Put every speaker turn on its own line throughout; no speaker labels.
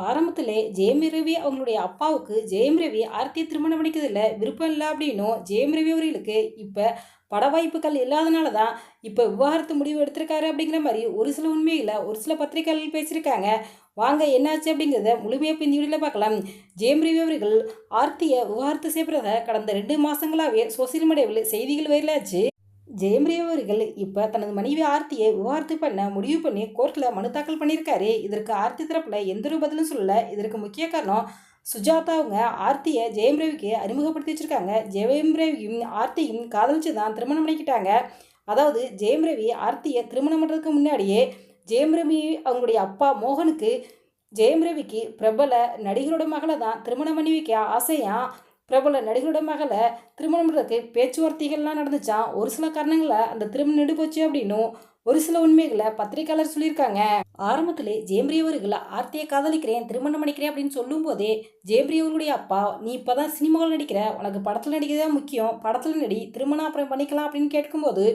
ஆரம்பத்திலே ஜெயம் ரவி அவங்களுடைய அப்பாவுக்கு ஜெயம் ரவி ஆர்த்தியை திருமணம் பண்ணிக்கிறதுல விருப்பம் இல்லை அப்படின்னும் ஜெயம் ரவி அவர்களுக்கு இப்போ பட வாய்ப்புகள் இல்லாதனால தான் இப்போ விவாகரத்து முடிவு எடுத்திருக்காரு அப்படிங்கிற மாதிரி ஒரு சில உண்மையில் ஒரு சில பத்திரிகைகள் பேசியிருக்காங்க. வாங்க என்னாச்சு அப்படிங்கிறத முழுமையாக இந்த வீடியோவில் பார்க்கலாம். ஜெயம் ரவி அவர்கள் ஆர்த்தியை விவாகரத்து செய்யப்படுறத கடந்த 2 மாதங்களாகவே சோசியல் மீடியாவில் செய்திகள் வைரலாச்சு. ஜெயம் ரவி அவர்கள் இப்போ தனது மனைவி ஆர்த்தியை விவாகரத்து பண்ண முடிவு பண்ணி கோர்ட்டில் மனு தாக்கல் பண்ணியிருக்காரு. இதற்கு ஆர்த்தி தரப்பில் எந்த ஒரு பதிலும் சொல்லல. இதற்கு முக்கிய காரணம் சுஜாதா அவங்க ஆர்த்தியை ஜெயம் ரவிக்கு அறிமுகப்படுத்தி வச்சிருக்காங்க. ஜெயம் ரவியும் ஆர்த்தியும் காதலிச்சு தான் திருமணம் பண்ணிக்கிட்டாங்க. அதாவது ஜெயம் ரவி ஆர்த்தியை திருமணம் பண்ணுறதுக்கு முன்னாடியே ஜெயம் ரவி அவங்களுடைய அப்பா மோகனுக்கு ஜெயம் ரவிக்கு பிரபல நடிகரோட மகளை தான் திருமணம் பண்ணி வைக்க ஆசையா. பிரபல நடிகரோட மகளை திருமணம் பண்ணுறதுக்கு பேச்சுவார்த்தைகள்லாம் நடந்துச்சான். ஒரு சில காரணங்களில் அந்த திருமணம் நின்று போச்சு அப்படின்னும் ஒரு சில உண்மைகளை பத்திரிகையாளர் சொல்லியிருக்காங்க. ஆரம்பத்திலே ஜெயம் ரவி அவர்கள் ஆர்த்தியை காதலிக்கிறேன் திருமணம் பண்ணிக்கிறேன் அப்படின்னு சொல்லும் போதே ஜெயம் ரவி அவர்களுடைய அப்பா, நீ இப்போ தான் சினிமாவில் நடிக்கிற, உனக்கு படத்தில் நடிக்கிறதா முக்கியம், படத்தில் நடி, திருமணம் அப்புறம் பண்ணிக்கலாம் அப்படின்னு கேட்கும்போது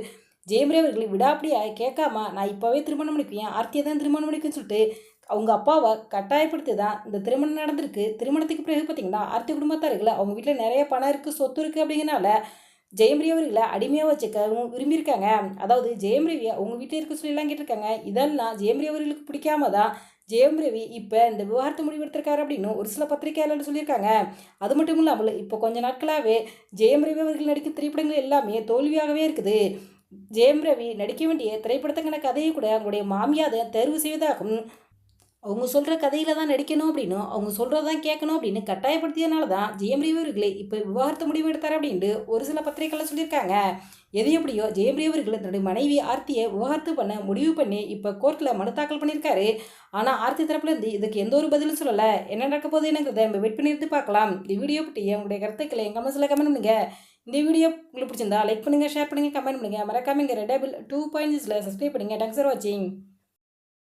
ஜெயம் ரவி அவர்கள் விடாப்படியாக கேட்காம நான் இப்போவே திருமணம் பண்ணிக்குவேன், ஆர்த்தியை தான் திருமணம் பண்ணிக்குன்னு சொல்லிட்டு அவங்க அப்பாவை கட்டாயப்படுத்தி தான் இந்த திருமணம் நடந்திருக்கு. திருமணத்துக்கு பிறகு பார்த்தீங்கன்னா ஆர்த்தி குடும்பத்தார்கள் அவங்க வீட்டில் நிறைய பணம் இருக்குது, சொத்து இருக்குது அப்படிங்கிறனால ஜெயம் ரவி அவர்களை அடிமையாக வச்சுக்கவும் விரும்பியிருக்காங்க. அதாவது ஜெயம் ரவி அவங்க வீட்டில் இருக்க சொல்லிலாம் கேட்டிருக்காங்க. இதெல்லாம் ஜெயம் ரவி அவர்களுக்கு பிடிக்காம தான் ஜெயம் ரவி இப்போ இந்த விவாகரத்து முடிவெடுத்திருக்காரு அப்படின்னு ஒரு சில பத்திரிகையாளர்கள் சொல்லியிருக்காங்க. அது மட்டும் இல்லாமல் இப்போ கொஞ்ச நாட்களாகவே ஜெயம் ரவி அவர்கள் நடிக்கும் திரைப்படங்கள் எல்லாமே தோல்வியாகவே இருக்குது. ஜெயம் ரவி நடிக்க வேண்டிய திரைப்படத்துக்கான கதையை கூட அவங்களுடைய மாமியார் தேர்வு செய்வதாகவும், அவங்க சொல்கிற கதையில் தான் நடிக்கணும் அப்படின்னும் அவங்க சொல்கிறதான் கேட்கணும் அப்படின்னு கட்டாயப்படுத்தியதுனால தான் ஜெயம் ரவி அவர்களே இப்போ விவாகரத்து முடிவு எடுத்தார் அப்படின்ட்டு ஒரு சில பத்திரிகைகள் சொல்லியிருக்காங்க. எது எப்படியோ ஜெயம் ரவி அவர்கள் தன்னுடைய மனைவி ஆர்த்தியை விவாகரத்து பண்ண முடிவு பண்ணி இப்போ கோர்ட்டில் மனு தாக்கல் பண்ணியிருக்காரு. ஆனால் ஆர்த்தி தரப்புலேருந்து இதுக்கு எந்த ஒரு பதிலும் சொல்லலை. என்ன நடக்க போகுது என்னங்கிறத நம்ம வெயிட் பண்ணி எடுத்து பார்க்கலாம். இந்த வீடியோ பற்றி உங்களுடைய கருத்துக்களை எங்கள் கமெண்ட்ஸில் கமெண்ட் பண்ணுங்க. இந்த வீடியோ உங்களுக்கு பிடிச்சிருந்தா லைக் பண்ணுங்கள், ஷேர் பண்ணுங்கள், கமெண்ட் பண்ணுங்கள். மறக்காம இங்கே ரெட் டேபிள் 2.0 சப்ஸ்கிரைப் பண்ணுங்கள். தேங்க்ஸ் ஃபார் வாட்சிங்.